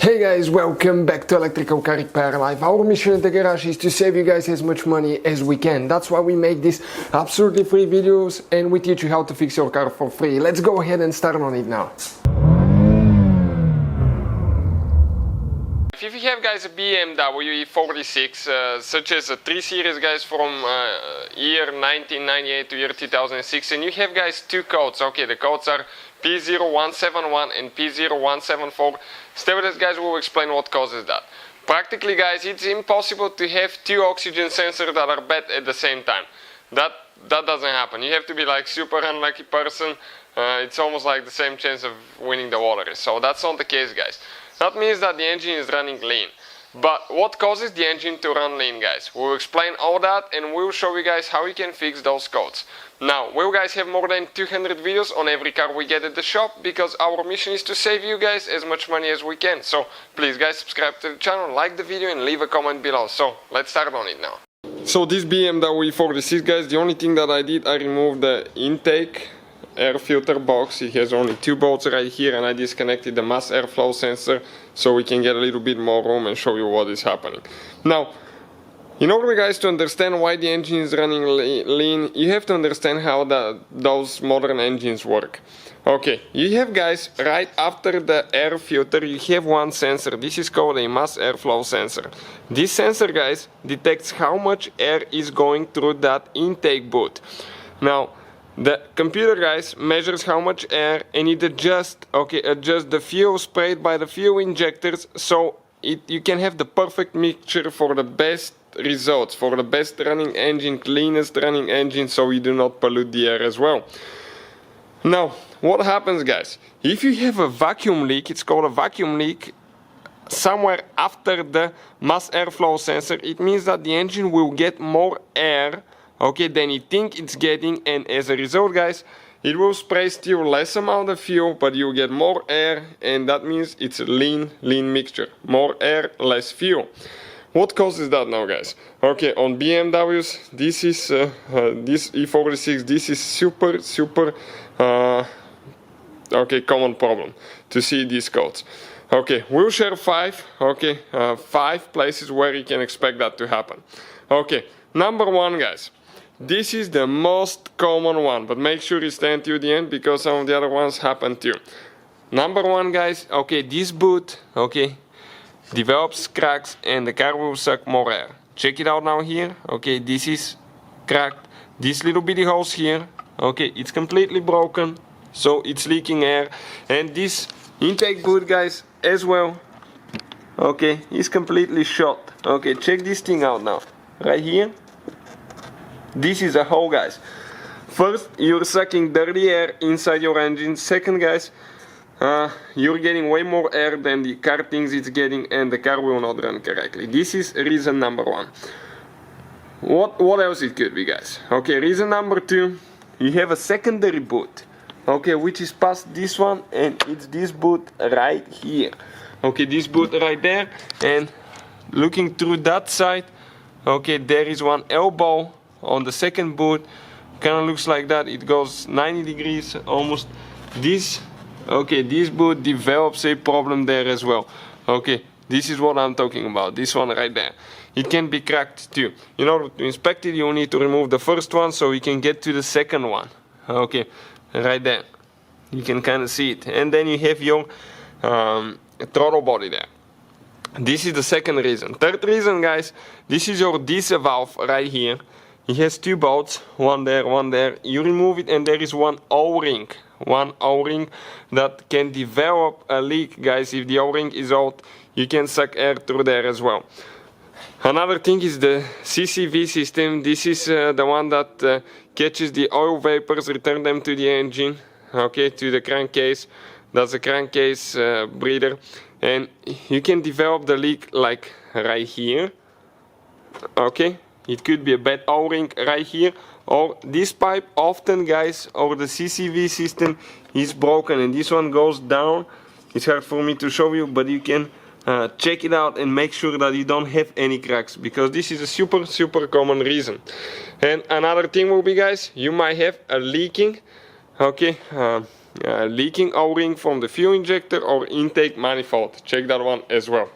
Hey guys, welcome back to Electrical Car Repair Live. Our mission in the garage is to save you guys as much money as we can. That's why we make these absolutely free videos and we teach you how to fix your car for free. Let's go ahead and start on it now. If you have guys a BMW E46, such as a 3 Series guys from year 1998 to year 2006, and you have guys two codes. Okay, the codes are P0171 and P0174. Stay with us guys, we'll explain what causes that. Practically guys, it's impossible to have two oxygen sensors that are bad at the same time. That doesn't happen. You have to be like super unlucky person. It's almost like the same chance of winning the lottery. So that's not the case guys. That means that the engine is running lean. But what causes the engine to run lean guys? We'll explain all that and we'll show you guys how you can fix those codes. Now, we'll guys have more than 200 videos on every car we get at the shop because our mission is to save you guys as much money as we can. So please guys, subscribe to the channel, like the video and leave a comment below. So let's start on it now. So this BMW E46 guys, the only thing that I did, I removed the intake air filter box. It has only two bolts right here and I disconnected the mass airflow sensor so we can get a little bit more room and show you what is happening. Now, in order guys to understand why the engine is running lean, you have to understand how those modern engines work. Okay, you have guys, right after the air filter, you have one sensor. This is called a mass airflow sensor. This sensor guys detects how much air is going through that intake boot. Now, the computer guys measures how much air and it adjusts the fuel sprayed by the fuel injectors so you can have the perfect mixture for the best results, for the best running engine, cleanest running engine, so you do not pollute the air as well. Now, what happens guys? If you have a vacuum leak, it's called a vacuum leak, somewhere after the mass airflow sensor, it means that the engine will get more air than you think it's getting, and as a result guys, it will spray still less amount of fuel, but you get more air, and that means it's a lean mixture. More air, less fuel. What causes that now guys? Okay, on BMWs, this is this E46, this is super common problem to see these codes. Okay, we'll share five places where you can expect that to happen. Okay, number one guys, this is the most common one, but make sure you stay until the end because some of the other ones happen too. Number one guys, this boot, develops cracks and the car will suck more air. Check it out now here, this is cracked. This little bitty holes here, it's completely broken, so it's leaking air. And this intake boot guys as well, is completely shot. Check this thing out now, right here. This is a hole guys. First, you're sucking dirty air inside your engine. Second guys, you're getting way more air than the car thinks it's getting and the car will not run correctly. This is reason number one. What else it could be guys? Reason number two, you have a secondary boot, which is past this one, and it's this boot right here. This boot right there, and looking through that side, there is one elbow on the second boot, kind of looks like that. It goes 90 degrees almost. This boot develops a problem there as well. This is what I'm talking about, this one right there. It can be cracked too. In order to inspect it, you need to remove the first one so you can get to the second one. Right there. You can kind of see it. And then you have your throttle body there. This is the second reason. Third reason guys, this is your DISA valve right here. It has two bolts, one there, one there. You remove it and there is one O-ring that can develop a leak guys. If the O-ring is out, you can suck air through there as well. Another thing is the CCV system. This is the one that catches the oil vapors, return them to the engine, to the crankcase. That's a crankcase breather, and you can develop the leak like right here. It could be a bad O-ring right here, or this pipe often guys, or the CCV system is broken and this one goes down. It's hard for me to show you, but you can check it out and make sure that you don't have any cracks, because this is a super common reason. And another thing will be guys, you might have a leaking leaking O-ring from the fuel injector or intake manifold. Check that one as well.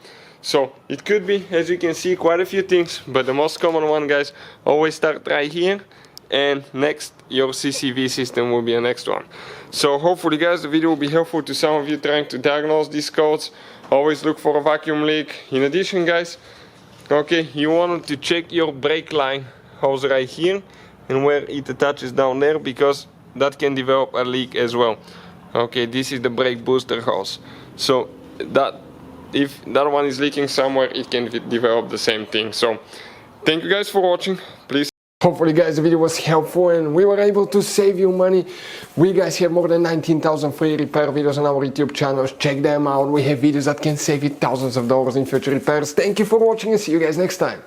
So it could be, as you can see, quite a few things, but the most common one, guys, always start right here, and next your CCV system will be the next one. So hopefully, guys, the video will be helpful to some of you trying to diagnose these codes. Always look for a vacuum leak. In addition, guys, okay, you wanted to check your brake line hose right here and where it attaches down there, because that can develop a leak as well. Okay, this is the brake booster hose. So that if that one is leaking somewhere, it can develop the same thing. So thank you guys for watching. Please, hopefully, guys, the video was helpful and we were able to save you money. We guys have more than 19,000 free repair videos on our YouTube channels. Check them out. We have videos that can save you thousands of dollars in future repairs. Thank you for watching and see you guys next time.